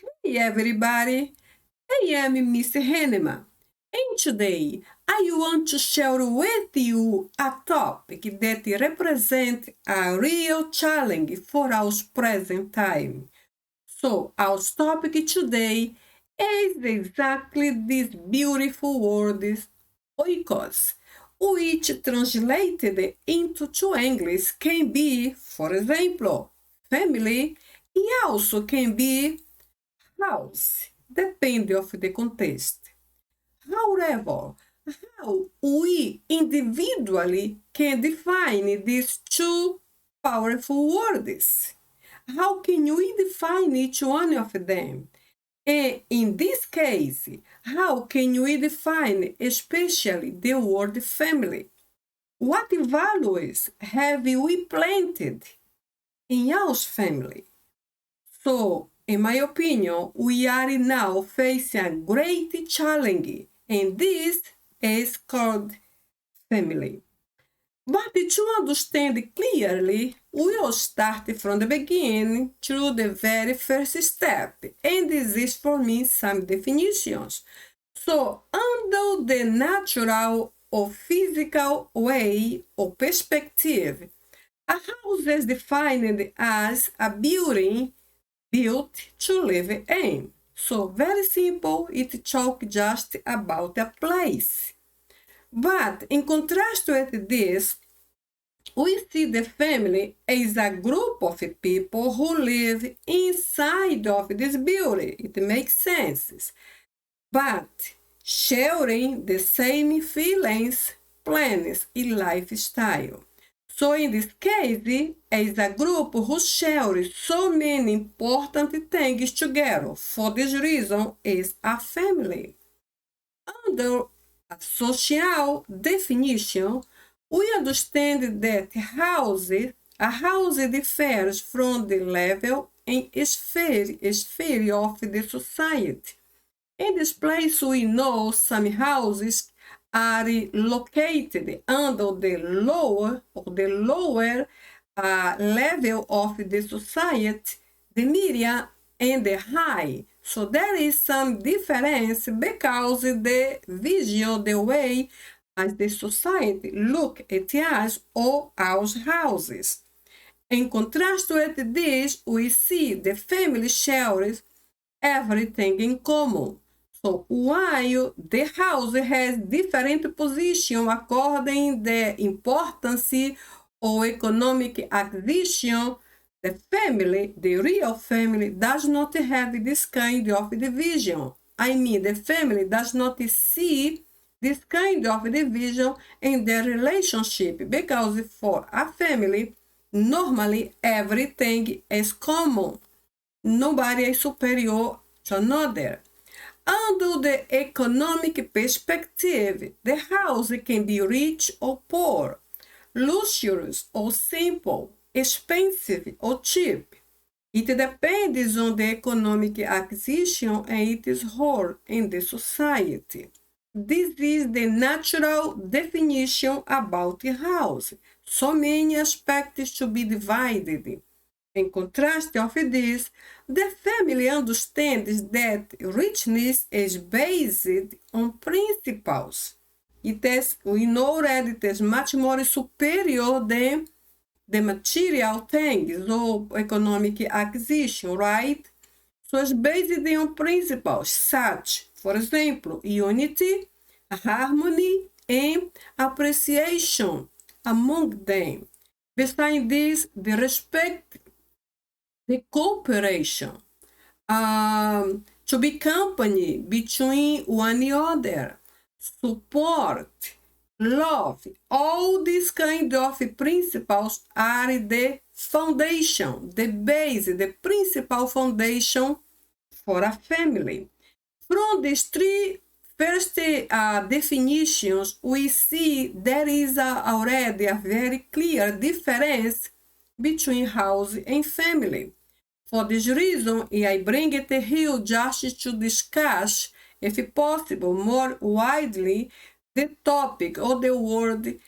Hey everybody, I am Mr. Henneman, and today I want to share with you a topic that represents a real challenge for our present time. So, our topic today is exactly this beautiful word, oikos, which translated into English can be, for example, family, and also can be house, depende of the context. However, how we individually can define these two powerful words? How can we define each one of them? And in this case, how can we define especially the word family? What values have we planted in our family? So, in my opinion, we are now facing a great challenge, and this is called family. But to understand clearly, we will start from the beginning through the very first step, and this is for me some definitions. So, under the natural or physical way or perspective, a house is defined as a building built to live in. So very simple, it talks just about a place. But in contrast with this, we see the family as a group of people who live inside of this building. It makes sense. But sharing the same feelings, plans, and lifestyle. So in this case, is a group who shares so many important things together. For this reason, is a family. Under a social definition, we understand that a house differs from the level and sphere of the society. In this place, we know some houses are located under the lower level of the society, the median and the high. So there is some difference because the vision, the way as the society look at us or our houses. In contrast with this, we see the family shares everything in common. So while the house has different positions according the importance or economic acquisition, the family, the real family, does not have this kind of division. I mean, the family does not see this kind of division in their relationship because for a family, normally everything is common. Nobody is superior to another. Under the economic perspective, the house can be rich or poor, luxurious or simple, expensive or cheap. It depends on the economic acquisition and its role in the society. This is the natural definition about a house. So many aspects to be divided. In contrast of this, the family understands that richness is based on principles. We know already it is much more superior than the material things or economic acquisition, right? So it's based on principles such, for example, unity, harmony, and appreciation among them. Besides this, the respect, the cooperation, to be company between one another, support, love, all these kind of principles are the foundation, the base, the principal foundation for a family. From these three first definitions, we see there is already a very clear difference between house and family. For this reason, I bring it here just to discuss, if possible, more widely the topic or the word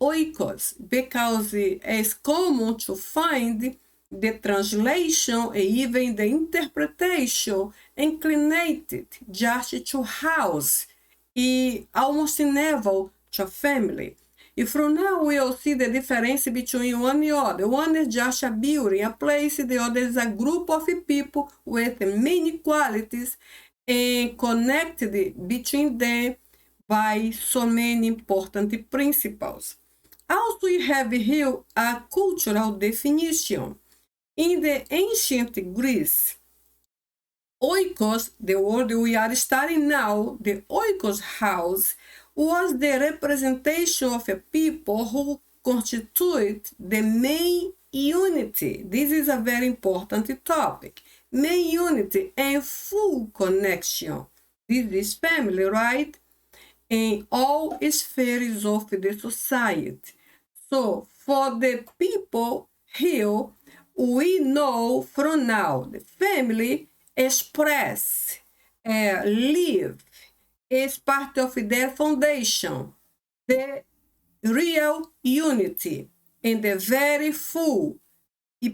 oikos, because it is common to find the translation and even the interpretation inclined just to house, almost never to a family. And from now we'll see the difference between one and the other. One is just a building, a place, the other is a group of people with many qualities and connected between them by so many important principles. Also, we have here a cultural definition. In the ancient Greece, oikos, the word we are studying now, the oikos house, was the representation of a people who constitute the main unity. This is a very important topic. Main unity and full connection. This is family, right? In all spheres of the society. So, for the people here, we know from now the family express, live, is part of their foundation, the real unity, and the very full,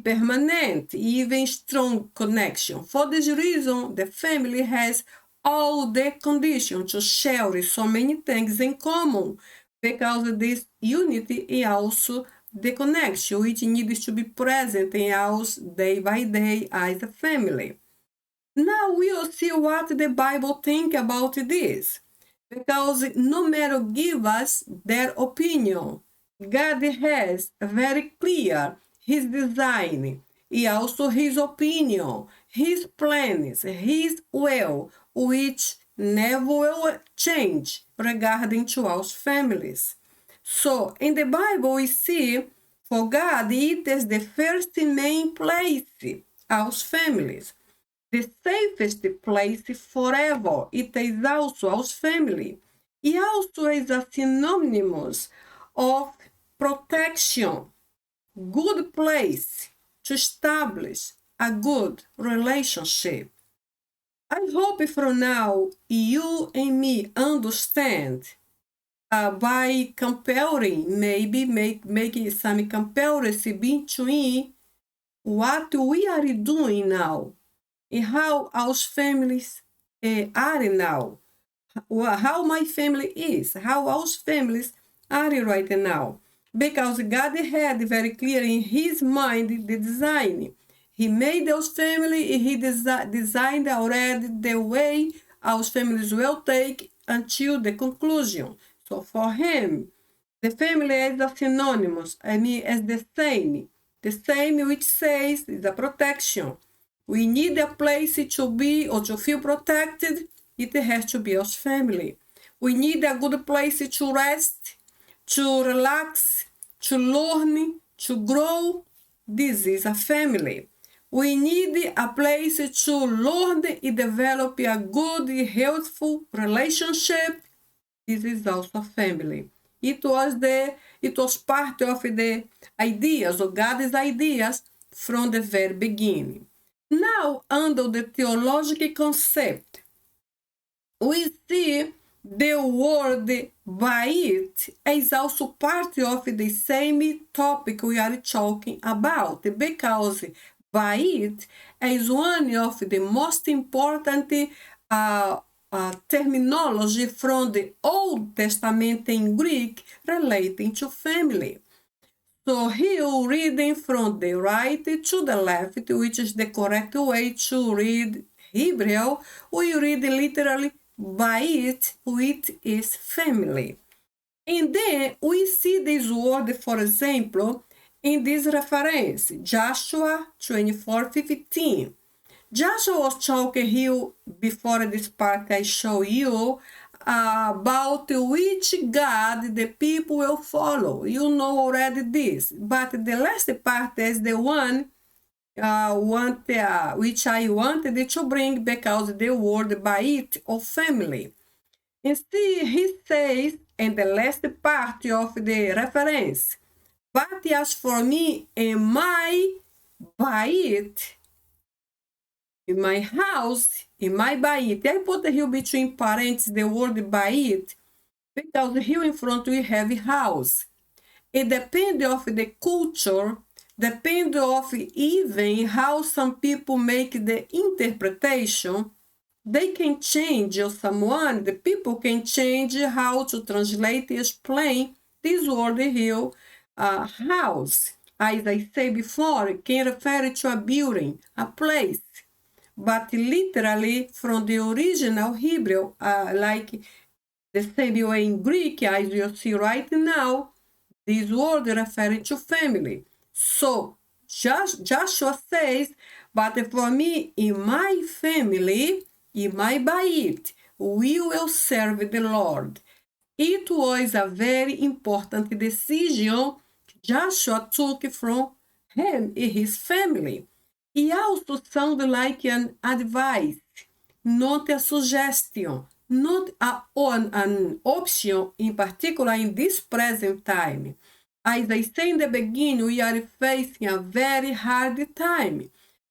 permanent, even strong connection. For this reason, the family has all the conditions to share so many things in common, because this unity is also the connection which needs to be present in us day by day as a family. Now we'll see what the Bible thinks about this, because no matter give us their opinion, God has very clear His design, and also His opinion, His plans, His will, which never will change regarding to our families. So, in the Bible we see, for God, it is the first main place, our families. The safest place forever, it is also our family. It also is a synonymous of protection, good place to establish a good relationship. I hope from now you and me understand by comparing, maybe making some comparison between what we are doing now and how our families are now, how my family is, how our families are right now. Because God had very clear in His mind the design. He made our family, He designed already the way our families will take until the conclusion. So for Him, the family is a synonymous, as the same which says is a protection. We need a place to be or to feel protected, it has to be our family. We need a good place to rest, to relax, to learn, to grow. This is a family. We need a place to learn and develop a good, healthful relationship. This is also a family. It was part of the ideas, of God's ideas from the very beginning. Now, under the theological concept, we see the word bait is also part of the same topic we are talking about, because bait is one of the most important terminology from the Old Testament in Greek relating to family. So here, reading from the right to the left, which is the correct way to read Hebrew, we read literally bait, which is family. And then we see this word, for example, in this reference, Joshua 24:15. Joshua was talking here before this part I show you about which God the people will follow. You know already this, but the last part is the one which I wanted to bring, because the word bait of family. Instead, he says in the last part of the reference, but as for me and my bait, in my house, in my bait. I put here between parentheses the word bait, because here in front we have house. It depends of the culture, depend of even how some people make the interpretation. They can change, or someone, the people can change how to translate and explain this word here, house. As I said before, can refer to a building, a place, but literally from the original Hebrew, like the same way in Greek, as you see right now, this word referring to family. So Joshua says, but for me, in my family, in my Bait, we will serve the Lord. It was a very important decision Joshua took from him and his family. It also sounds like an advice, not a suggestion, not an option in particular in this present time. As I said in the beginning, we are facing a very hard time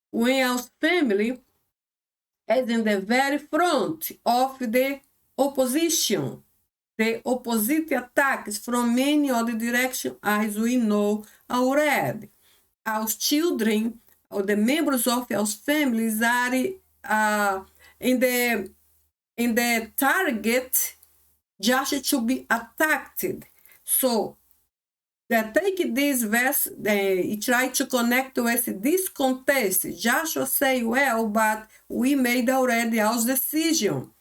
when our family is in the very front of the opposition, the opposite attacks from many other directions, as we know already. Our children, or the members of our families, are in the target just to be attacked. So take this verse, try to connect with this context. Joshua say, well, but we made already our decision.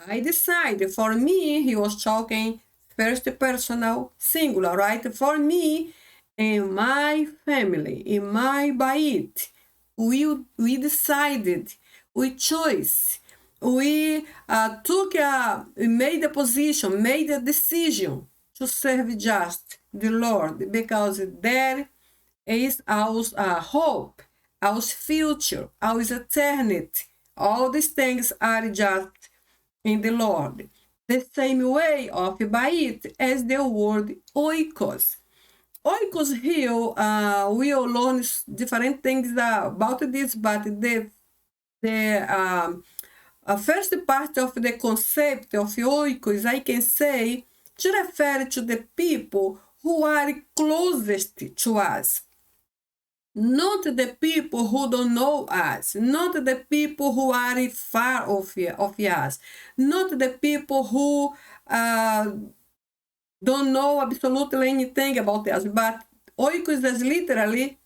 I decided. For me, he was talking first personal singular, right? For me and my family, in my Bait, we decided, we chose, we made a position, made a decision to serve just the Lord, because there is our hope, our future, our eternity. All these things are just in the Lord. The same way of Bait as the word oikos. Oikos here, we'll learn different things about this, but the first part of the concept of oikos, I can say, to refer to the people who are closest to us. Not the people who don't know us, not the people who are far of us, not the people who don't know absolutely anything about us, but oikos is literally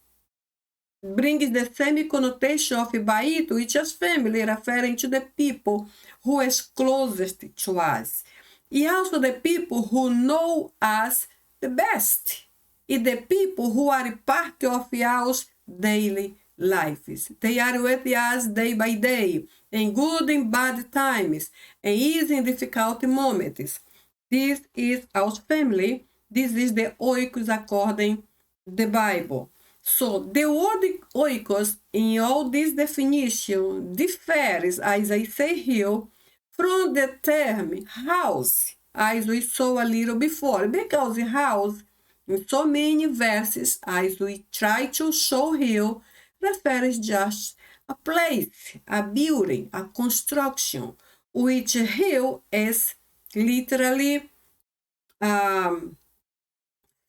brings the same connotation of Bait, which is family, referring to the people who is closest to us. And also the people who know us the best, and the people who are part of our daily lives. They are with us day by day, in good and bad times, and easy and difficult moments. This is our family. This is the oikos according to the Bible. So the word oikos in all this definition differs, as I say here, from the term house, as we saw a little before, because house, in so many verses, as we try to show here, refers just a place, a building, a construction, which here is literally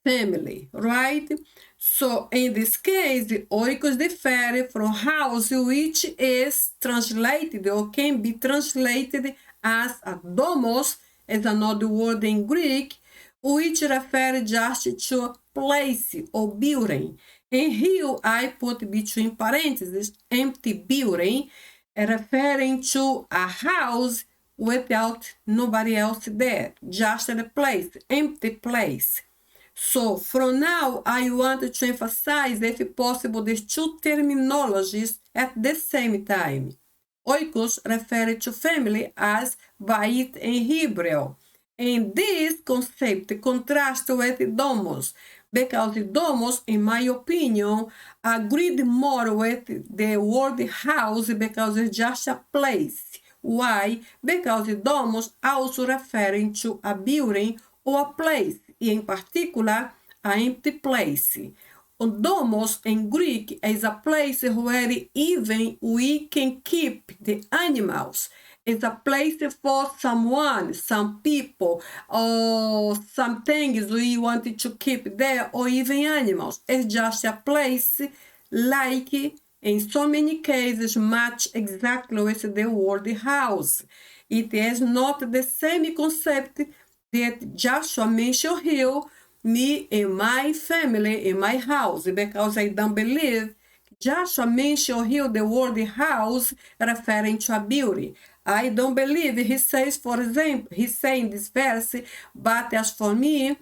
family, right? So in this case, oikos differ from house, which is translated or can be translated as a dόμος, as another word in Greek, which refers just to a place or building. And here I put between parentheses empty building, referring to a house without nobody else there, just a place, empty place. So from now, I want to emphasize, if possible, these two terminologies at the same time. Oikos refers to family as Bait in Hebrew. And this concept contrasts with dόμος, because dόμος, in my opinion, agreed more with the word house because it's just a place. Why? Because dόμος also referring to a building or a place, in particular, an empty place. Dόμος in Greek is a place where even we can keep the animals is a place for someone, some people, or some things we wanted to keep there, or even animals. It's just a place like, in so many cases, match exactly with the word house. It is not the same concept that Joshua mentioned here, me and my family in my house, because I don't believe Joshua mentioned here the word house referring to a building. I don't believe he says, for example, he's saying this verse, but as for me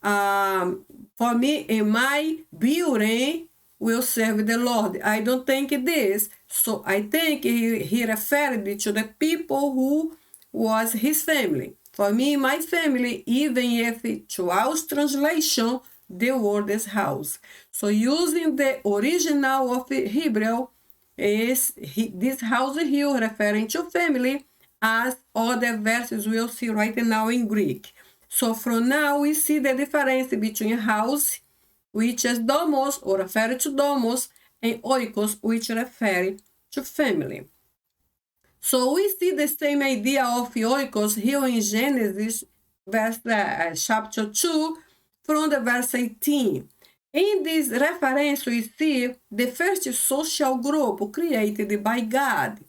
in my building will serve the Lord. I don't think this. So I think he referred to the people who was his family. For me, my family, even if to our translation, the word is house. So using the original of Hebrew, is this house here referring to family, as other verses we'll see right now in Greek. So from now we see the difference between house, which is dόμος or refer to dόμος, and oίκος, which refer to family. So we see the same idea of oίκos here in Genesis chapter 2 from the verse 18. In this reference, we see the first social group created by God,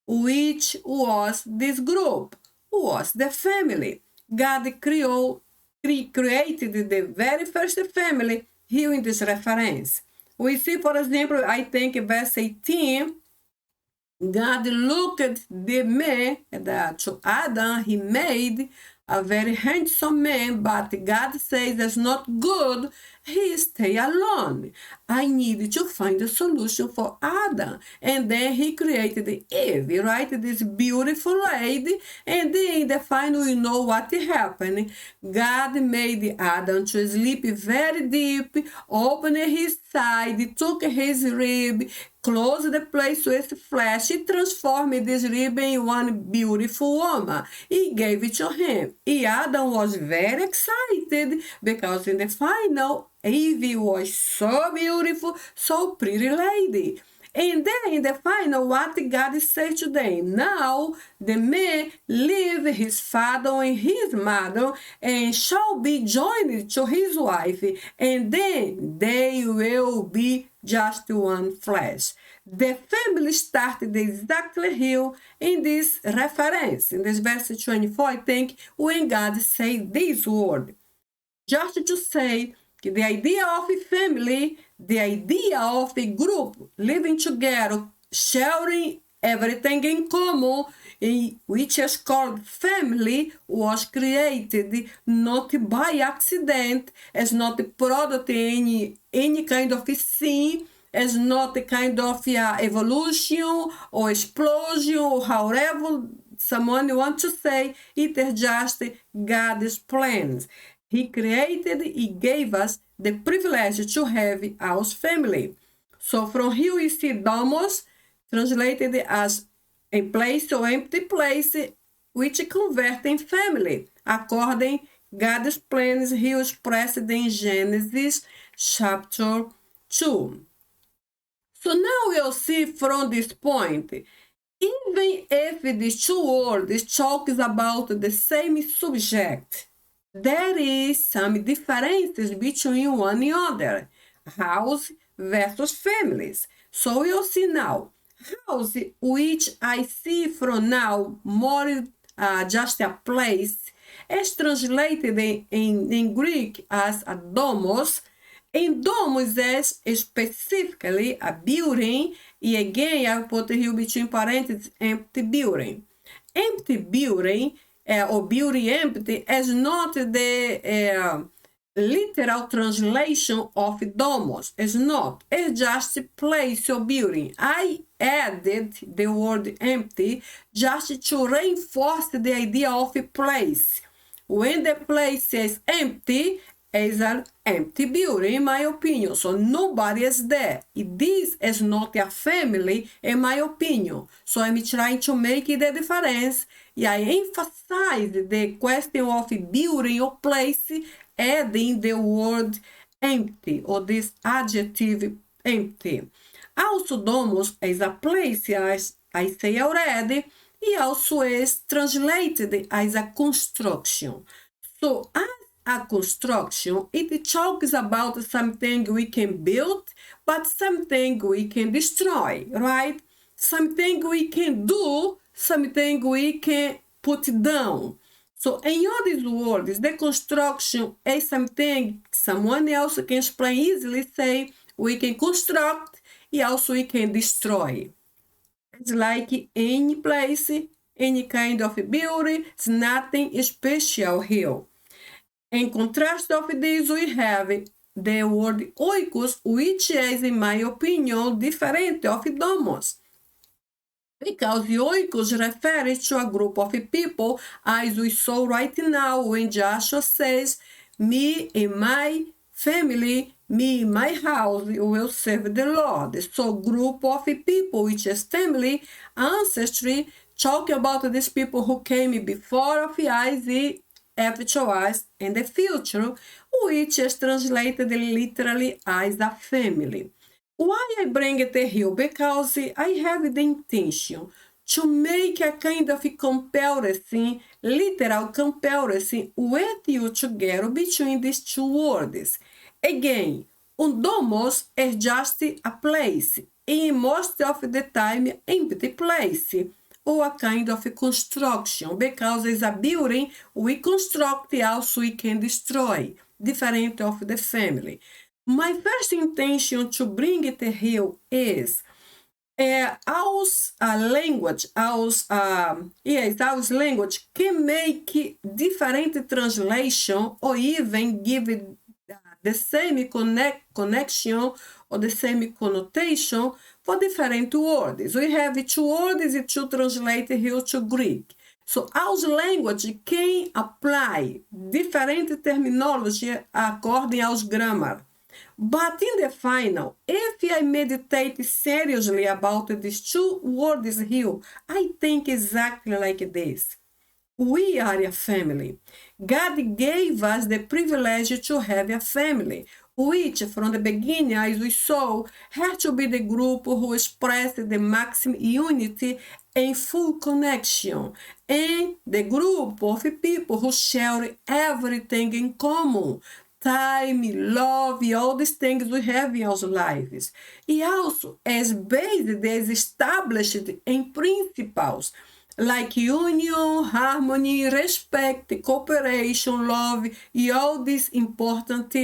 which was this group, was the family. God created the very first family here in this reference. We see, for example, I think verse 18, God looked at the man that to Adam he made a very handsome man, but God says that's not good. He stay alone. I need to find a solution for Adam. And then he created Eve, right? This beautiful lady. And then in the final, we know what happened. God made Adam to sleep very deep, opened his side, took his rib, closed the place with flesh. He transformed this rib in one beautiful woman. He gave it to him. And Adam was very excited because in the final, Eve was so beautiful, so pretty lady. And then in the final, what God said to them, now the man leave his father and his mother and shall be joined to his wife, and then they will be just one flesh. The family started exactly here in this reference, in this verse 24, I think, when God said this word. Just to say, the idea of a family, the idea of a group living together, sharing everything in common, which is called family, was created not by accident, as not a product of any kind of sin, as not a kind of evolution or explosion, or however someone wants to say. It is just God's plans. He created, he gave us the privilege to have our family. So from here we see dόμος, translated as a place or empty place, which convert in family, according God's plans here expressed in Genesis chapter 2. So now we'll see from this point, even if these two words talk about the same subject, there is some differences between one another, house versus families. So we'll see now, house, which I see from now more just a place, is translated in Greek as a dόμος, and dόμos is specifically a building, and again I put here between parentheses, empty building. Empty building, or building empty, is not the literal translation of dόμos. It's not. It's just a place or building. I added the word empty just to reinforce the idea of a place. When the place is empty, it's an empty building, in my opinion. So nobody is there. This is not a family, in my opinion. So I'm trying to make the difference. I emphasize the question of building or place, adding the word empty, or this adjective empty. Also, dόμos is a place, as I say already, He also is translated as a construction. So as a construction, it talks about something we can build, but something we can destroy, right? Something we can do, something we can put down. So in other words, the construction is something someone else can explain easily, say we can construct, and also we can destroy. It's like any place, any kind of building, it's nothing special here. In contrast of this, we have the word oίκος, which is, in my opinion, different of dόμos. Because oίκos refers to a group of people, as we saw right now when Joshua says, me and my family, me and my house will serve the Lord. So group of people, which is family, ancestry, talk about these people who came before of us, after us, and the future, which is translated literally as a family. Why I bring it here? Because I have the intention to make a kind of comparison, literal comparison with you together between these two words. Again, dόμos is just a place, in most of the time empty place, or a kind of construction, because it's a building we construct, also we can destroy, different of the family. My first intention to bring it here is our language can make different translation or even give the same connection or the same connotation for different words. We have two words to translate here to Greek. So our language can apply different terminology according to grammar. But in the final, if I meditate seriously about these two words here, I think exactly like this. We are a family. God gave us the privilege to have a family, which from the beginning, as we saw, had to be the group who expressed the maximum unity and full connection, and the group of people who share everything in common, time, love, all these things we have in our lives. It also is based, is established in principles like union, harmony, respect, cooperation, love, and all these important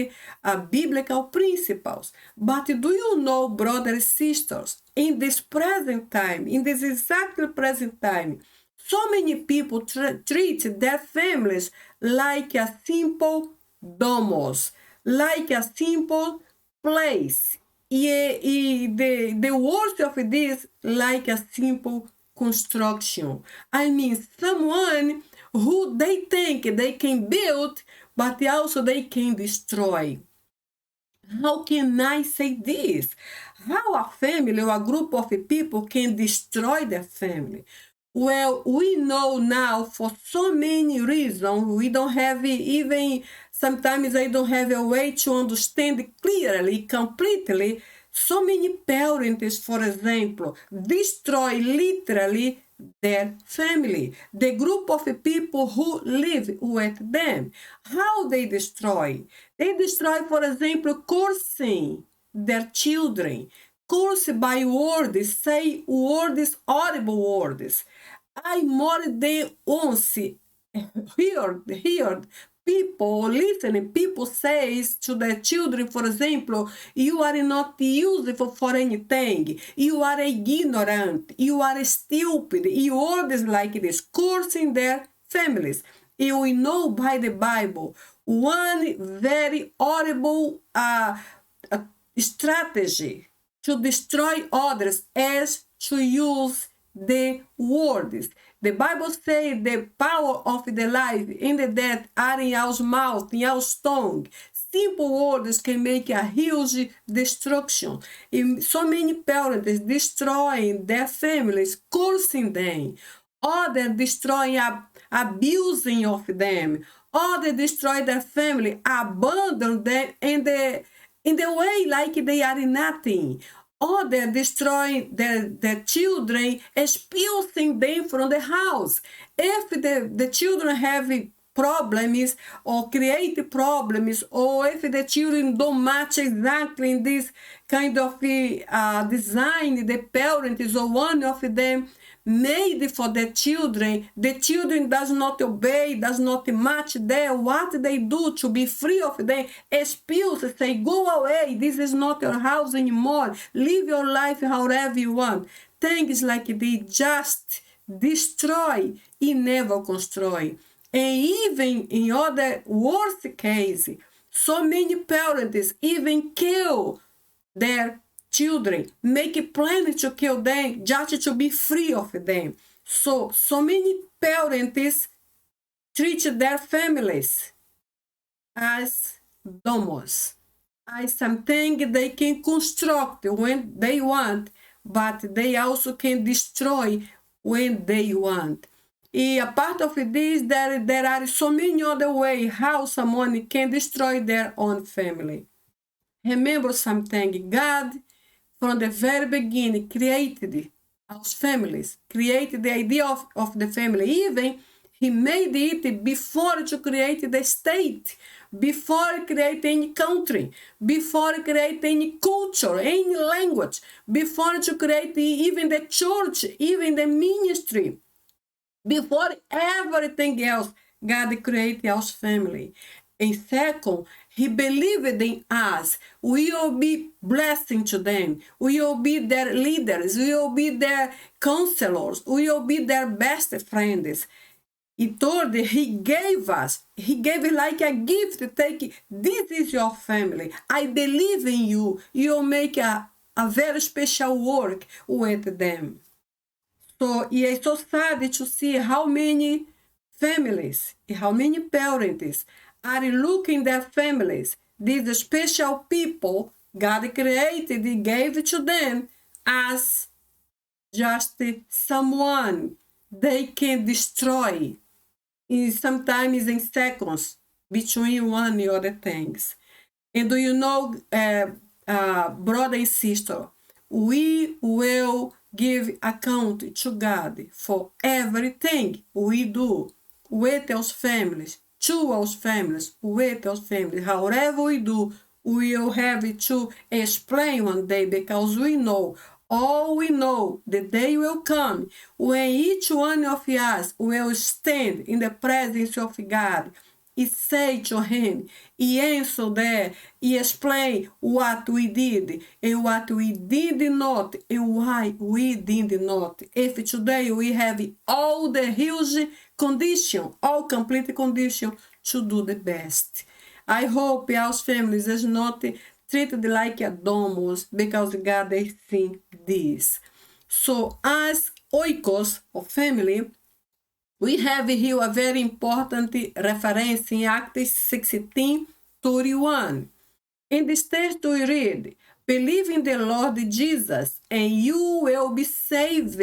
biblical principles. But do you know, brothers and sisters, in this present time, in this exactly present time, so many people treat their families like a simple dόμos, like a simple place. The worst of this, like a simple construction. I mean, someone who they think they can build, but also they can destroy. How can I say this? How a family or a group of people can destroy their family? Well, we know now for so many reasons, we don't have even, sometimes I don't have a way to understand clearly, completely. So many parents, for example, destroy literally their family, the group of people who live with them. How they destroy? They destroy, for example, cursing their children, curse by words, say words, horrible words. I more than once heard people listening, people says to their children, for example, you are not useful for anything, you are ignorant, you are stupid, you words like this, cursing their families. And we know by the Bible, one very horrible strategy to destroy others is to use the words. The Bible says the power of the life and the death are in our mouth, in our tongue. Simple words can make a huge destruction. And so many parents destroying their families, cursing them. Others destroying, abusing of them. Others destroy their family, abandon them in the way like they are nothing. Other destroying their children, expulsing them from the house. If the children have problems or create problems, or if the children don't match exactly in this kind of design the parents or one of them made for the children does not obey, does not match there, what they do to be free of them, expulse, say, go away, this is not your house anymore, live your life however you want. Things like they just destroy and never destroy. And even in other worst cases, so many parents even kill their children, make plans to kill them just to be free of them. So many parents treat their families as dόμos, as something they can construct when they want, but they also can destroy when they want. And a part of this, there are so many other ways how someone can destroy their own family. Remember something, God, from the very beginning, created our families, created the idea of the family. Even he made it before to create the state, before create any country, before create any culture, any language, before to create even the church, even the ministry. Before everything else, God created our family. And second, he believed in us. We will be blessing to them. We will be their leaders. We will be their counselors. We will be their best friends. He told, he gave it like a gift. Take, this is your family. I believe in you. You'll make a very special work with them. So it's so sad to see how many families, how many parents are looking their families, these special people God created, He gave to them as just someone they can destroy, sometimes in seconds, between one and other things. And do you know, brother and sister, we will give account to God for everything we do with our families, to our families, with our families. However we do, we will have to explain one day, because we know, all we know, the day will come when each one of us will stand in the presence of God and say to Him, and answer there, and explain what we did and what we did not and why we did not. If today we have all the huge condition, all complete condition to do the best. I hope our families is not treated like a dόμos, because God has seen this. So as oίκος, of family, we have here a very important reference in Acts 16:31. In this text we read, believe in the Lord Jesus and you will be saved,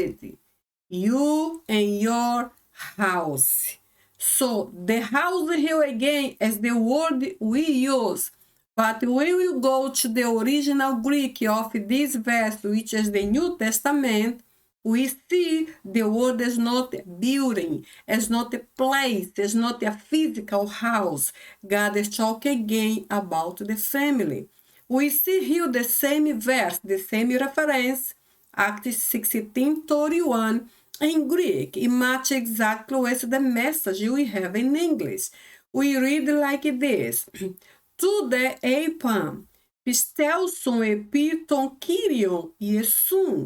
you and your house. So the house here again is the word we use, but when we go to the original Greek of this verse, which is the New Testament, we see the word is not building, it's not a place, it's not a physical house. God is talking again about the family. We see here the same verse, the same reference, Acts 16:31, in Greek. It matches exactly with the message we have in English. We read like this. To the eipam, pistelson epiton kyrion Iesun,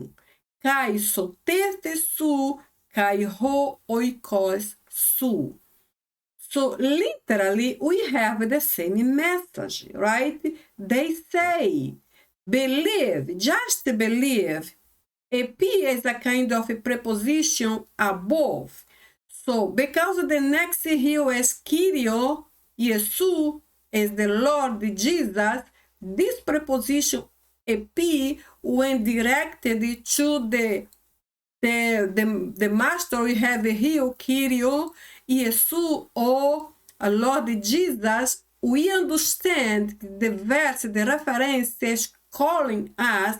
kai soterte su, kai ho oikos su. So literally, we have the same message, right? They say, believe, just believe. Epi is a kind of a preposition above. So because the next here is Kyrio, Yesu is the Lord Jesus, this preposition epi, when directed to the master we have here, Kyrio, Yesu, or Lord Jesus, we understand the verse, the reference is calling us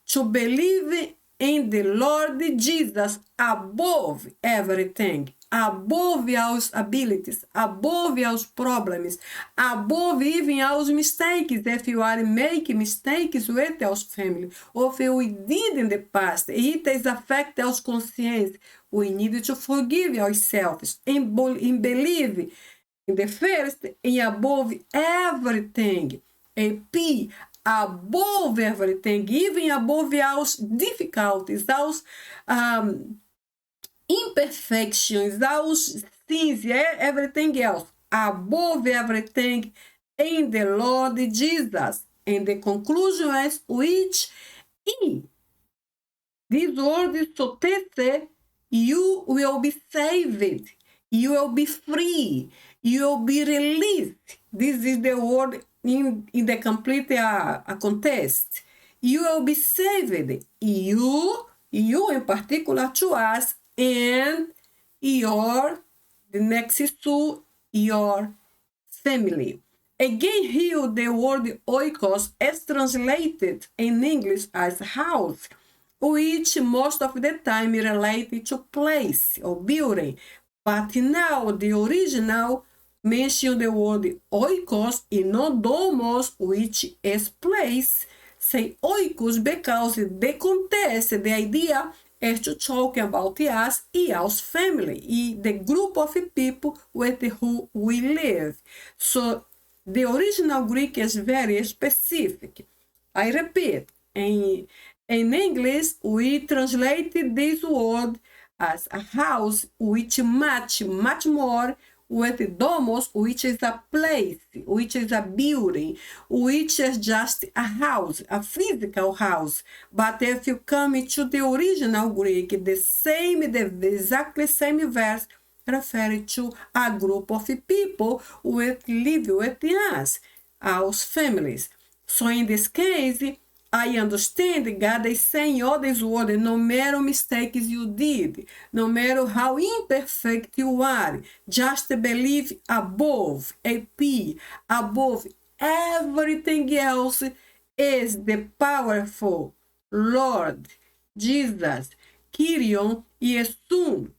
to believe in the Lord Jesus above everything, above our abilities, above our problems, above even our mistakes. If you are making mistakes with our family, or if we did in the past, it is affect our conscience. We need to forgive ourselves and believe in the first and above everything. A P, above everything, even above our difficulties, our imperfections, our sins, everything else, above everything in the Lord Jesus. And the conclusion is which in this word is so tested, you will be saved, you will be free, you will be released. This is the word in the complete context. You will be saved. You in particular to us, and the next to your family. Again, here the word oikos is translated in English as house, which most of the time related to place or building. But now the original mention the word oikos and not dόμος, which is place. Say oikos because the context, the idea is to talk about us and our family, the group of people with whom we live. So the original Greek is very specific. I repeat, in English, we translated this word as a house, which much more with dόμος, which is a place, which is a building, which is just a house, a physical house. But if you come to the original Greek, the exactly same verse referring to a group of people who live with us, our families. So in this case, I understand God is saying all this word, no matter mistakes you did, no matter how imperfect you are, just believe above, AP, above everything else is the powerful Lord Jesus, Kyrion Yesum.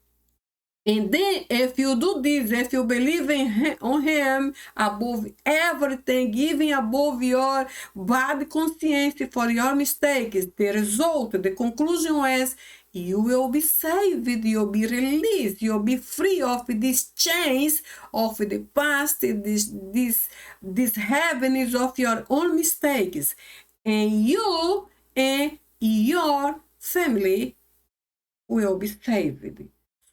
And then if you do this, if you believe on him above everything, even above your bad conscience for your mistakes, the result, the conclusion is you will be saved, you'll be released, you'll be free of these chains of the past, these heavens of your own mistakes. And you and your family will be saved.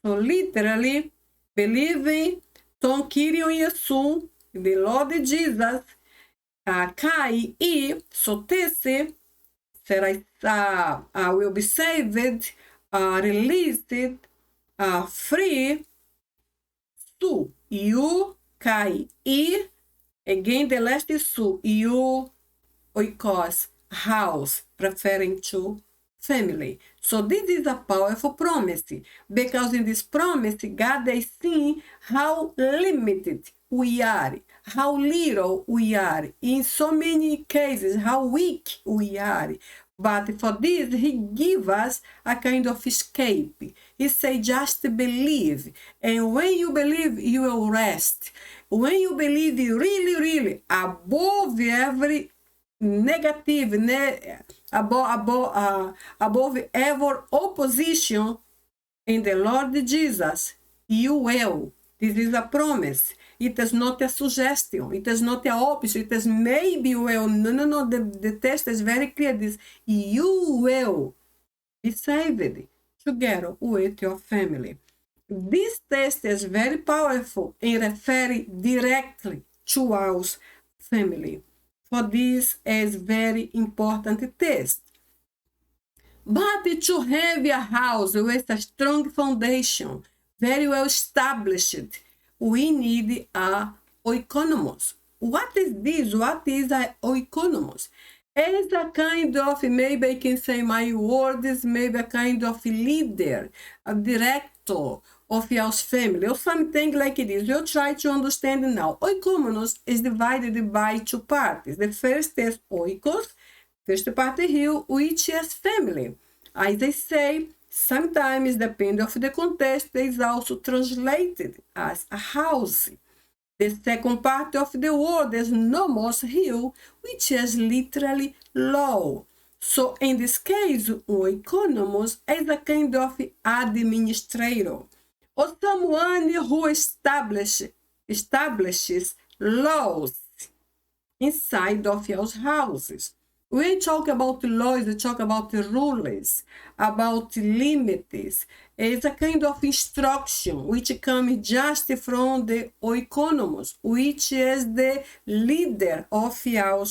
So literally, believing Tom Kyrion Yesum, the Lord Jesus, Kai e Sotese, will be saved, released, free. Su, you, Kai e, again the last is Su, you, oikos, house, referring to family. So this is a powerful promise, because in this promise, God is seeing how limited we are, how little we are, in so many cases, how weak we are. But for this, he gives us a kind of escape. He says, just believe. And when you believe, you will rest. When you believe really, above every negative, above every opposition in the Lord Jesus, you will. This is a promise. It is not a suggestion. It is not an option. It is maybe you will. No. The text is very clear. This you will be saved together with your family. This text is very powerful and refers directly to our family. For this is very important text. But to have a house with a strong foundation, very well established, we need a oikonomos. What is this? What is a oikonomos? It is a kind of, maybe I can say my words, maybe a kind of leader, a director of your family, or something like this. You'll try to understand now. Oikonomos is divided by two parts. The first is oikos, First part here, which is family. As I say, sometimes, depending of the context, is also translated as a house. The second part of the word is nomos here, which is literally law. So in this case, oikonomos is a kind of administrator, or someone who establishes laws inside of your houses. When we talk about laws, we talk about rules, about limits. It's a kind of instruction which comes just from the oikonomos, which is the leader of your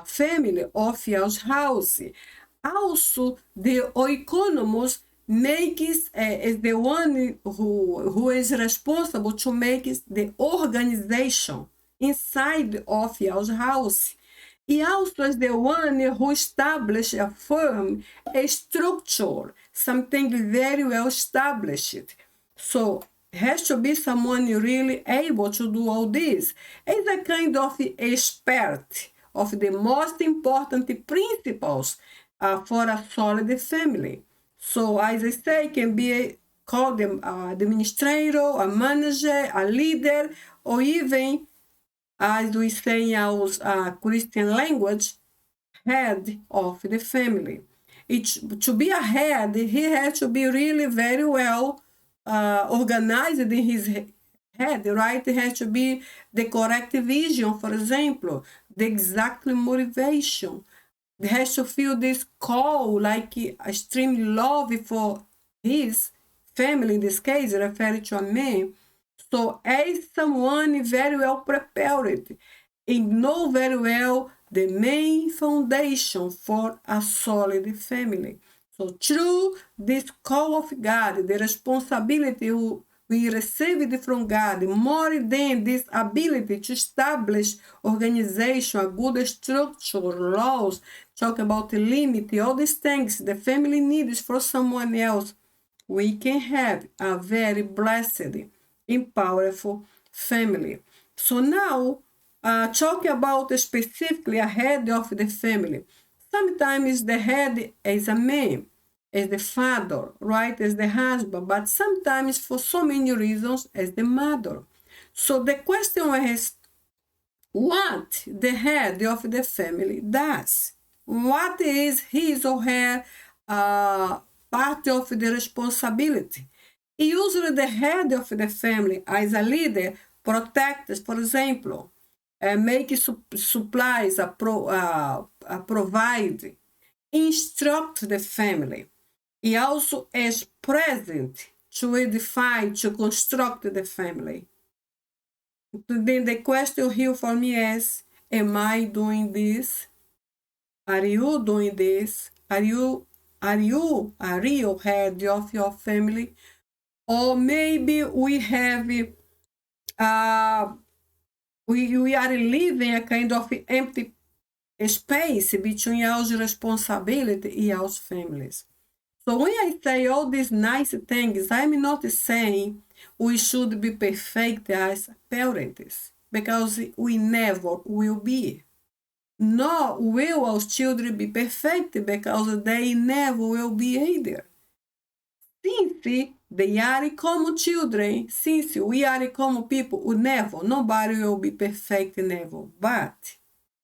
family, of your house. Also, the oikonomos is the one who is responsible to make the organization inside of your house. He also is the one who established a firm, a structure, something very well established. So it has to be someone really able to do all this. It's a kind of expert of the most important principles for a solid family. So as I say, can be called the administrator, a manager, a leader, or even, as we say in our Christian language, head of the family. To be a head, he has to be really very well organized in his head, right? It has to be the correct vision, for example, the exact motivation. He has to feel this call, like extreme love for his family, in this case, referring to a man. So as someone very well prepared and know very well the main foundation for a solid family. So through this call of God, the responsibility we received from God, more than this ability to establish organization, a good structure, laws, talk about the limit, all these things the family needs for someone else, we can have a very blessed and powerful family. So now, talking about specifically a head of the family. Sometimes the head is a man, is the father, right, as the husband, but sometimes for so many reasons as the mother. So the question is, what the head of the family does? What is his or her part of the responsibility? Usually the head of the family as a leader protects, for example, make supplies, provide, instruct the family. He also is present to edify, to construct the family. Then the question here for me is, am I doing this? Are you doing this? Are you a real head of your family? Or maybe we have, we are living a kind of empty space between our responsibility and our families. So when I say all these nice things, I'm not saying we should be perfect as parents, because we never will be. Nor will our children be perfect, because they never will be either. Since they are como children, since we are como people, nobody will be perfect never. But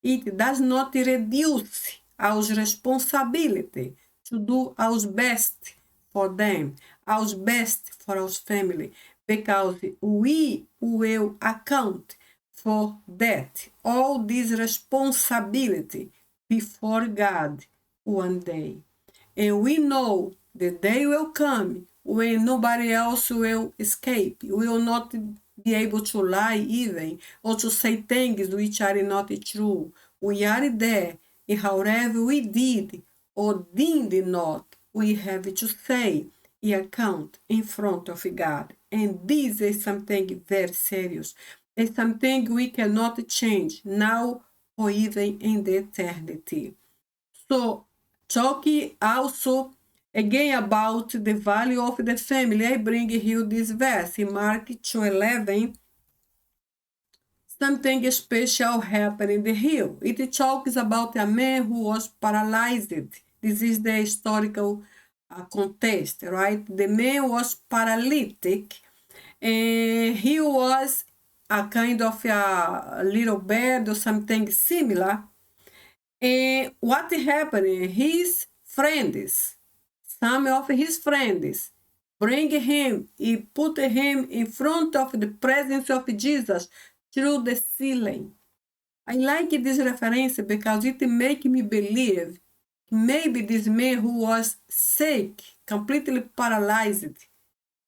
it does not reduce our responsibility to do our best for them, our best for our family, because we will account for that, all this responsibility before God one day. And we know the day will come when nobody else will escape. We will not be able to lie even, or to say things which are not true. We are there, and however we did or did not, we have to say and account in front of God. And this is something very serious. It's something we cannot change now or even in the eternity. So, talking also again about the value of the family, I bring you this verse in Mark 2:11. something special happened in the hill. It talks about a man who was paralyzed. This is the historical context, right? The man was paralytic, and he was a kind of a little bird or something similar. And what happened? His friends, some of his friends, bring him, he put him in front of the presence of Jesus through the ceiling. I like this reference because it makes me believe maybe this man who was sick, completely paralyzed.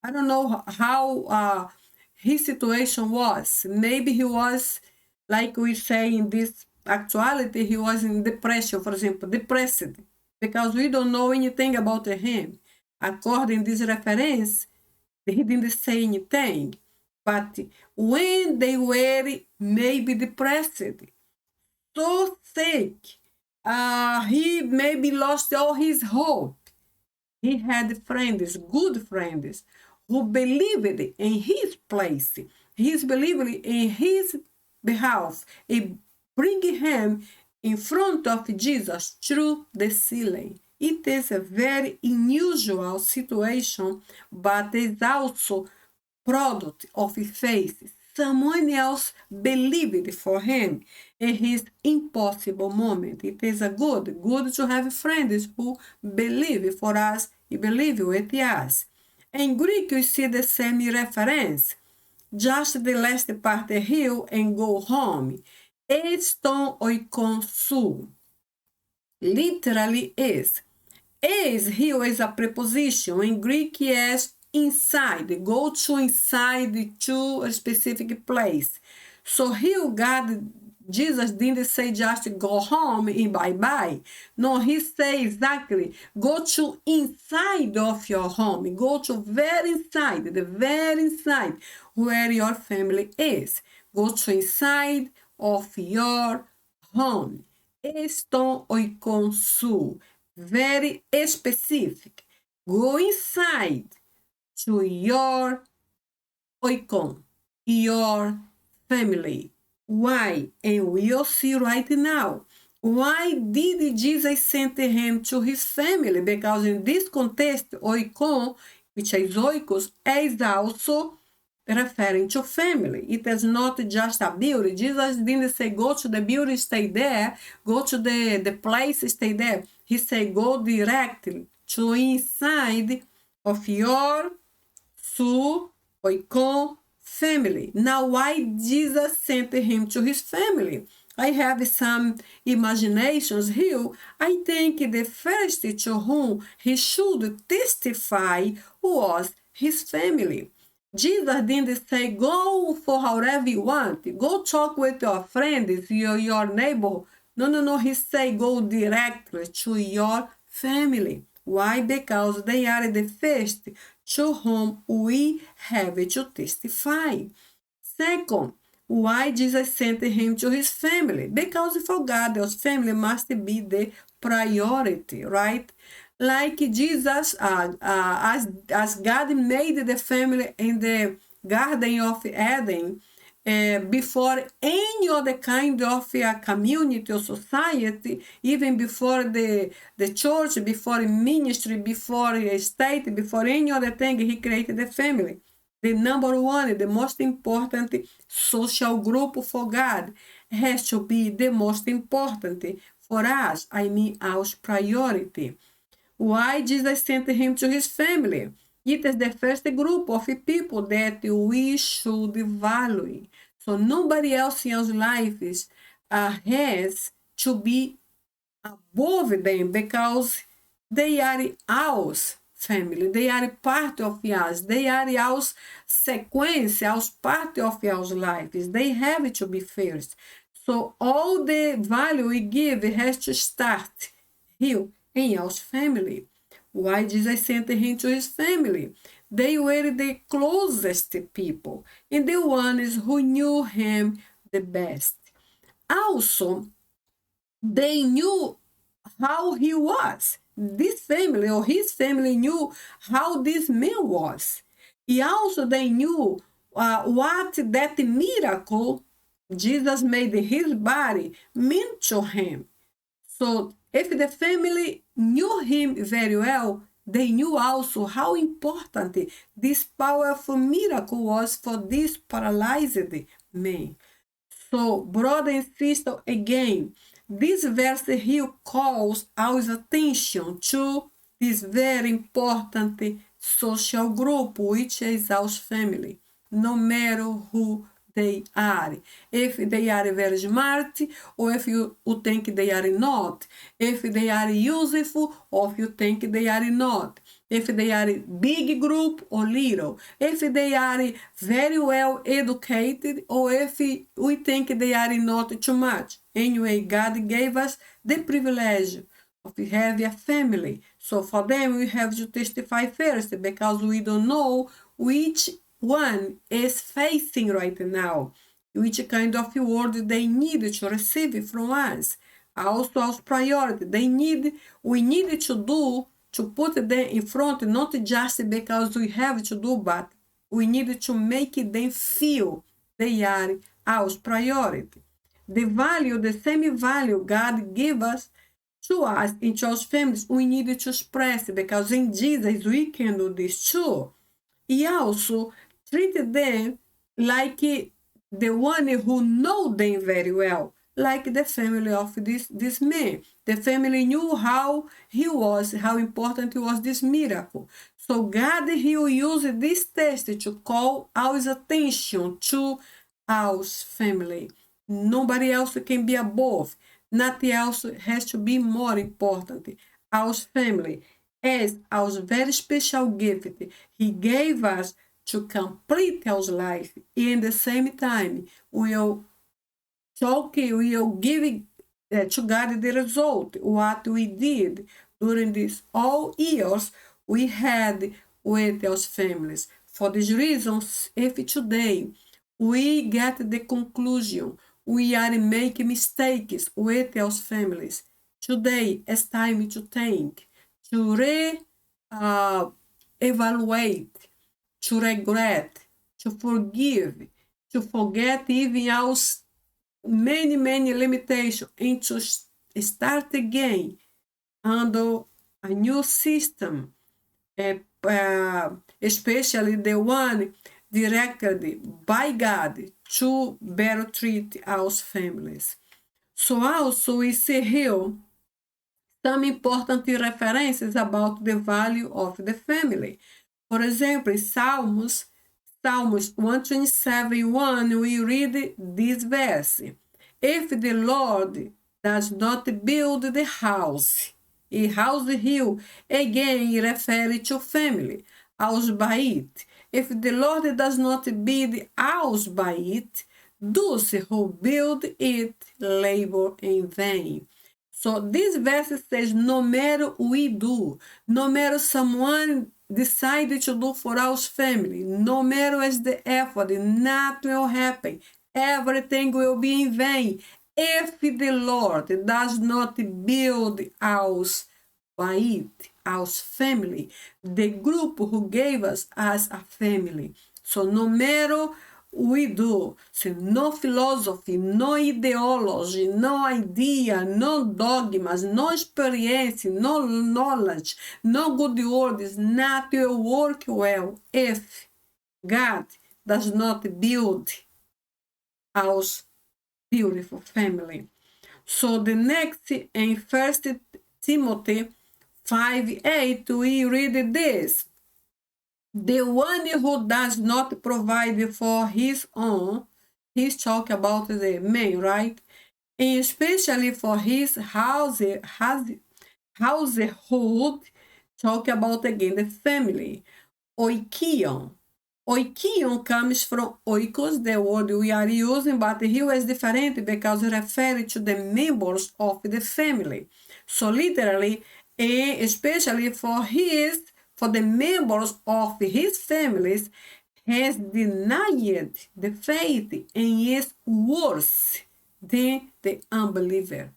I don't know how his situation was. Maybe he was, like we say in this actuality, he was in depression, for example, depressed, because we don't know anything about him. According to this reference, he didn't say anything. But when they were maybe depressed, so sick, he maybe lost all his hope. He had friends, good friends, who believed in his place. He believed in his behalf. He bring him in front of Jesus through the ceiling. It is a very unusual situation, but is also product of faith. Someone else believed for him in his impossible moment. It is a good to have friends who believe for us, believe with us. In Greek, you see the same reference. Just the last part here and go home. Eston oikon su. Literally is. Is here is a preposition. In Greek, yes, inside. Go to inside to a specific place. So here Jesus didn't say just go home and bye-bye. No, he said exactly, go to inside of your home. Go to very inside, the very inside where your family is. Go to inside of your home. Eston oikon su. Very specific. Go inside to your oikon, your family. Why? And we'll see right now. Why did Jesus send him to his family? Because in this context, oikon, which is oikos, is also referring to family. It is not just a building. Jesus didn't say go to the building, stay there. Go to the place, stay there. He said go directly to inside of your oikon family. Now, why Jesus sent him to his family? I have some imaginations here. I think the first to whom he should testify was his family. Jesus didn't say, go for however you want. Go talk with your friends, your neighbor. No. He said, go directly to your family. Why? Because they are the first to whom we have to testify. Second, why Jesus sent him to his family? Because for God, his family must be the priority, right? Like Jesus, as God made the family in the Garden of Eden, before any other kind of community or society, even before the church, before ministry, before state, before any other thing, he created the family. The number one, the most important social group for God has to be the most important for us. I mean, our priority. Why Jesus sent him to his family? It is the first group of people that we should value. So nobody else in our lives has to be above them because they are our family. They are part of us. They are our sequence, our part of our lives. They have to be first. So all the value we give has to start here in our family. Why Jesus sent him to his family? They were the closest people and the ones who knew him the best. Also, they knew how he was. This family or his family knew how this man was. And also they knew what that miracle Jesus made his body mean to him. So if the family knew him very well, they knew also how important this powerful miracle was for this paralyzed man. So, brother and sister, again, this verse here calls our attention to this very important social group, which is our family, no matter who they are. If they are very smart, or if you think they are not. If they are useful, or if you think they are not. If they are big group or little. If they are very well educated, or if we think they are not too much. Anyway, God gave us the privilege of having a family. So for them, we have to testify first, because we don't know which one is facing right now, which kind of word they need to receive from us. Also, as priority, we need to do, to put them in front, not just because we have to do, but we need to make them feel they are our priority. The value, the same value God gave us to us into our families, we need to express, because in Jesus we can do this too. He also treated them like the one who know them very well, like the family of this man. The family knew how he was, how important was this miracle. So God, he will use this test to call our attention to our family. Nobody else can be above. Nothing else has to be more important. Our family is our very special gift he gave us to complete our life. And at the same time, we'll give to God the result, what we did during these all years we had with our families. For these reasons, if today we get the conclusion we are making mistakes with our families, today it's time to think, to evaluate, to regret, to forgive, to forget even our many limitations, and to start again under a new system, especially the one directed by God to better treat our families. So also we see here some important references about the value of the family. For example, Psalms 127:1, we read this verse. If the Lord does not build the house, a house hill, again refers to family, house by it. If the Lord does not build house by it, those who build it labor in vain. So this verse says, no matter we do, no matter someone decided to do for our family, no matter as the effort, nothing will happen. Everything will be in vain if the Lord does not build us by it, our family, the group who gave us as a family. So no matter we do, so no philosophy, no ideology, no idea, no dogmas, no experience, no knowledge, no good words, nothing will work well if God does not build our beautiful family. So the next in 1 Timothy 5:8, we read this. The one who does not provide for his own, he's talking about the man, right? And especially for his household, talk about again the family. Oikion. Oikion comes from oikos, the word we are using, but here is different because it refers to the members of the family. So literally, and especially for the members of his families, has denied the faith and is worse than the unbeliever.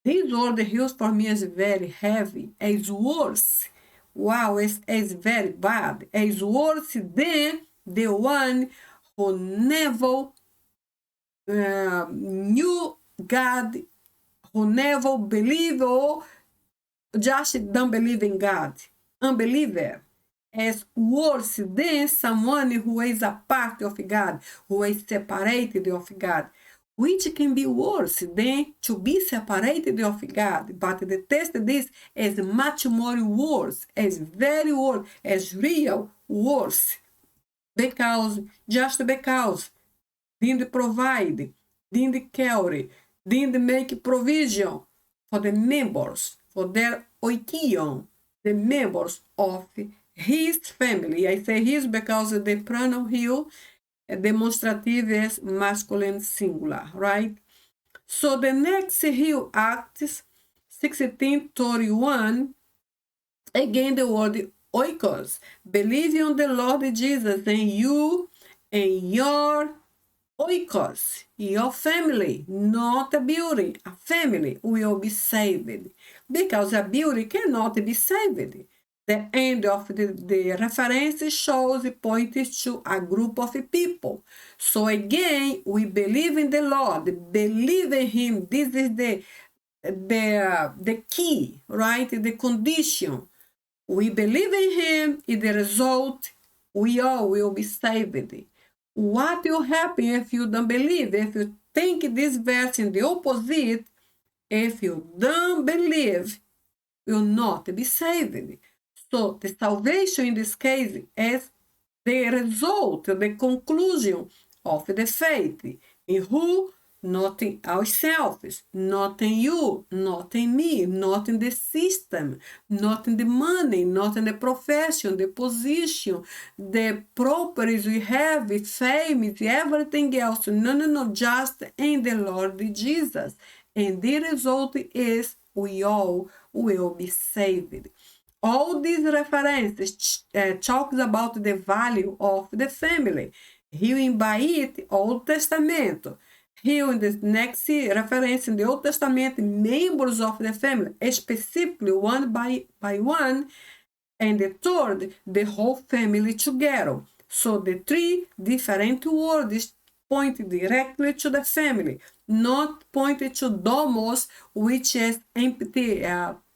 This word used for me is very heavy. Is worse. Wow, it's very bad. It's worse than the one who never new God who never believe or just don't believe in God. Unbeliever is worse than someone who is a part of God, who is separated of God, which can be worse than to be separated of God. But the test this is much more worse, is very worse, is real worse. Just because didn't provide, didn't care, didn't make provision for the members, for their oikion, the members of his family. I say his because the pronoun here demonstrative is masculine singular, right? So the next here, Acts 16:31, again the word oikos, believe on the Lord Jesus, and you and your oikos, your family, not a building, a family will be saved, because a building cannot be saved. The end of the reference shows points to a group of people. So again, we believe in the Lord, believe in Him. This is the key, right? The condition. We believe in Him, in the result, we all will be saved. What will happen if you don't believe? If you think this verse in the opposite, if you don't believe, you will not be saved. So the salvation in this case is the result, the conclusion of the faith. In who? Not in ourselves, not in you, not in me, not in the system, not in the money, not in the profession, the position, the properties we have, the fame, everything else. No, just in the Lord Jesus. And the result is we all will be saved. All these references talks about the value of the family. Here in it, Old Testament. Here in the next reference in the Old Testament, members of the family, specifically one by one, and the third, the whole family together. So the three different words point directly to the family, not pointed to dόμος, which is empty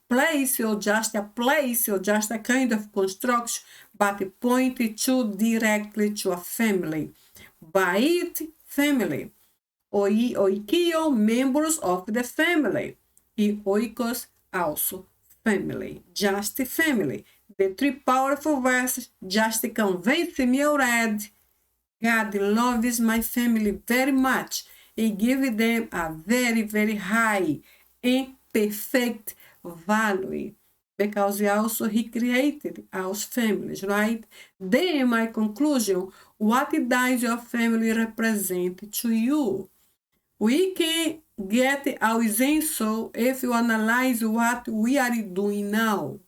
place or just a place or just a kind of construction, but pointed to directly to a family. Bait, family. Oikio, members of the family. E oikos, also family. Just family. The three powerful verses just convince me already. God loves my family very much. He gives them a very, very high and perfect value, because also He created our families, right? Then my conclusion, what does your family represent to you? We can get our answer if you analyze what we are doing now,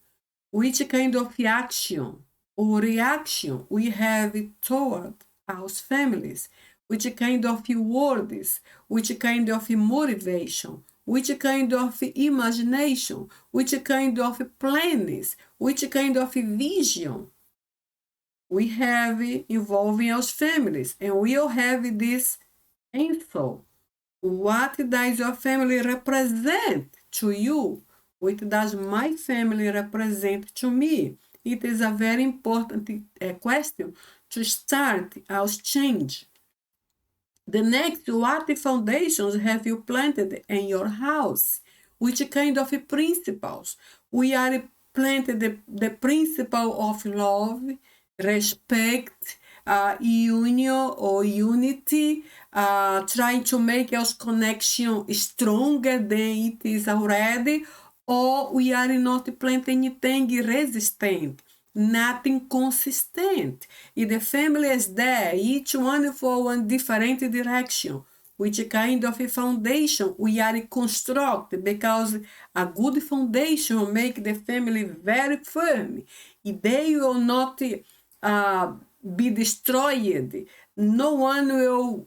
which kind of action or reaction we have toward our families, which kind of words, which kind of motivation, which kind of imagination, which kind of plans, which kind of vision we have involving our families, and we'll have this answer. What does your family represent to you? What does my family represent to me? It is a very important question to start our change. The next, what foundations have you planted in your house? Which kind of principles? We are planted the principle of love, respect, union or unity, trying to make our connection stronger than it is already, or we are not planting anything resistant, nothing consistent. If the family is there, each one for one different direction, which kind of a foundation we are construct, because a good foundation make the family very firm. If they will not be destroyed, no one will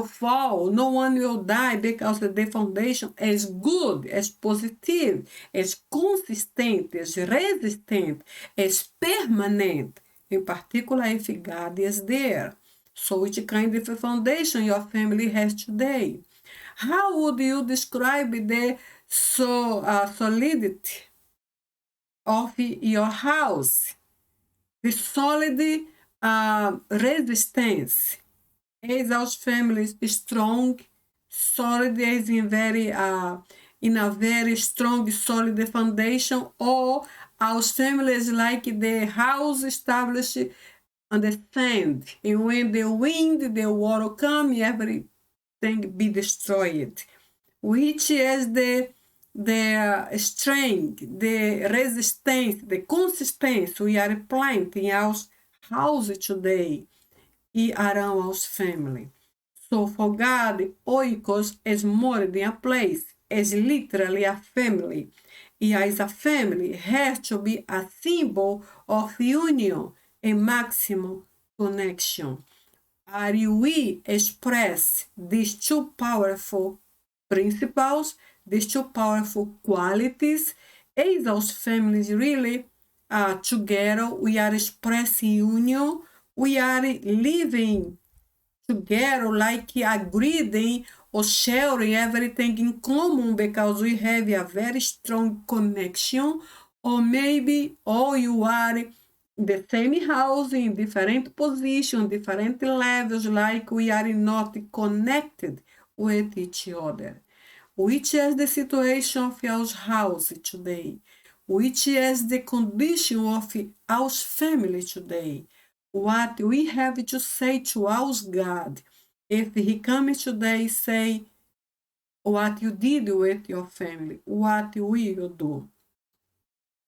fall, no one will die, because the foundation is good, is positive, is consistent, is resistant, is permanent, in particular if God is there. So which kind of foundation your family has today? How would you describe the solidity of your house? The solid resistance. Is our family strong, solid, is in a very strong, solid foundation, or our family is like the house established on the sand, and when the wind, the water come, everything be destroyed. Which is the strength, the resistance, the consistency we are planting in our house today e around our family. So for God, oikos is more than a place, is literally a family. E as a family has to be a symbol of union and maximum connection. Are we express these two powerful principles, these two powerful qualities? Is our families really together? We are expressing union. We are living together like agreeing or sharing everything in common because we have a very strong connection. Or maybe all you are in the same house, in different positions, different levels, like we are not connected with each other. Which is the situation of our house today? Which is the condition of our family today? What we have to say to our God? If he comes today, say what you did with your family, what will you do?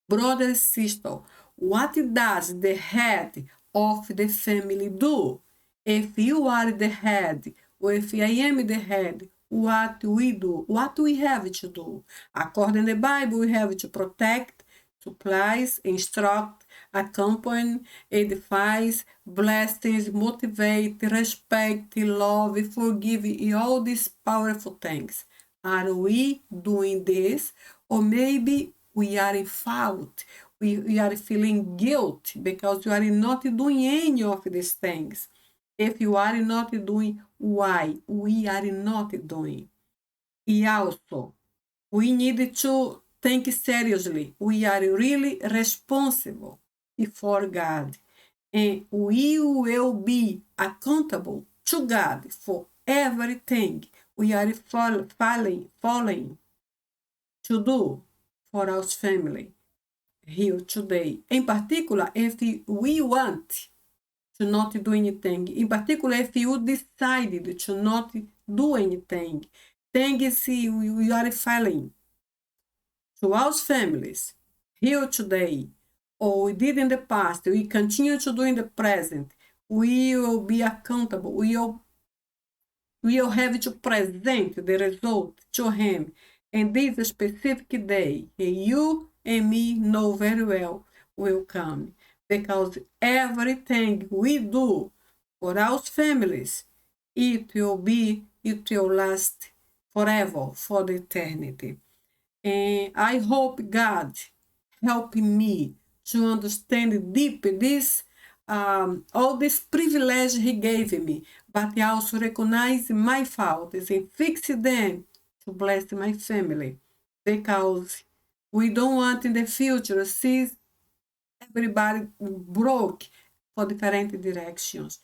Brother and sister, what does the head of the family do? If you are the head, or if I am the head, what we do? What we have to do? According to the Bible, we have to protect, supplies, instruct, accompany, edifies, blessings, motivate, respect, love, forgive, all these powerful things. Are we doing this? Or maybe we are in fault. We are feeling guilt because we are not doing any of these things. If you are not doing, why? We are not doing. And also, we need to think seriously. We are really responsible before God. And we will be accountable to God for everything we are falling to do for our family here today. In particular, if we want to not do anything, in particular, if you decided to not do anything, things we are failing to our families here today, or we did in the past, we continue to do in the present, we will be accountable. We will have to present the result to him in this specific day. And you and me know very well will come. Because everything we do for our families, it will last forever, for the eternity. And I hope God help me to understand deep this all this privilege he gave me, but I also recognize my faults and fix them to bless my family, because we don't want in the future see everybody broke for different directions.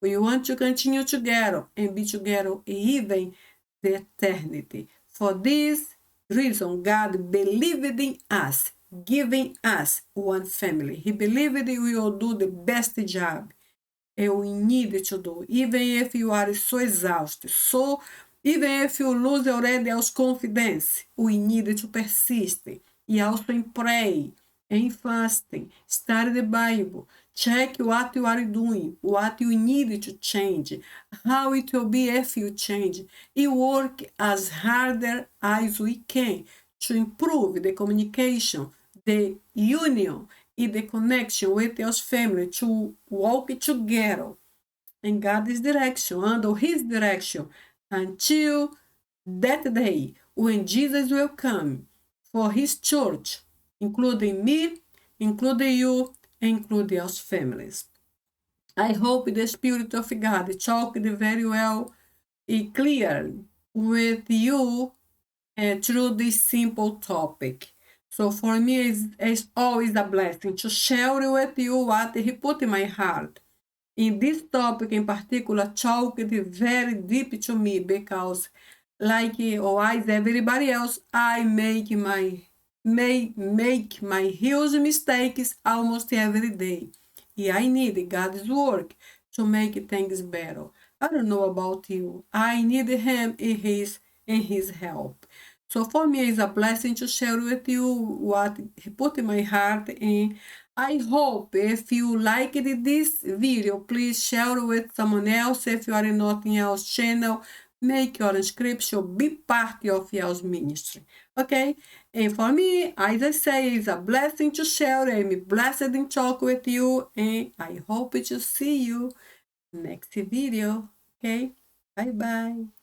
We want to continue together and be together even the eternity. For this reason, God believed in us, giving us one family. He believed we will do the best job, and we need to do, even if you are so exhausted, even if you lose already our confidence, we need to persist. And also in pray, in fasting, study the Bible, check what you are doing, what you need to change, how it will be if you change. We work as harder as we can to improve the communication, the union, and the connection with your family, to walk together in God's direction, under his direction, until that day when Jesus will come for his church, including me, including you, including our families. I hope the Spirit of God talked very well and clearly with you through this simple topic. So for me, it's always a blessing to share with you what He put in my heart. In this topic in particular, talked very deep to me because, like always everybody else, I make my huge mistakes almost every day. Yeah, I need God's work to make things better. I don't know about you. I need Him in His help. So for me, it's a blessing to share with you what He put in my heart. And I hope if you liked this video, please share with someone else. If you are not in our channel, make your inscription, be part of your ministry. Okay? And for me, as I say, it's a blessing to share. I'm blessed in talk with you. And I hope to see you next video. Okay? Bye-bye.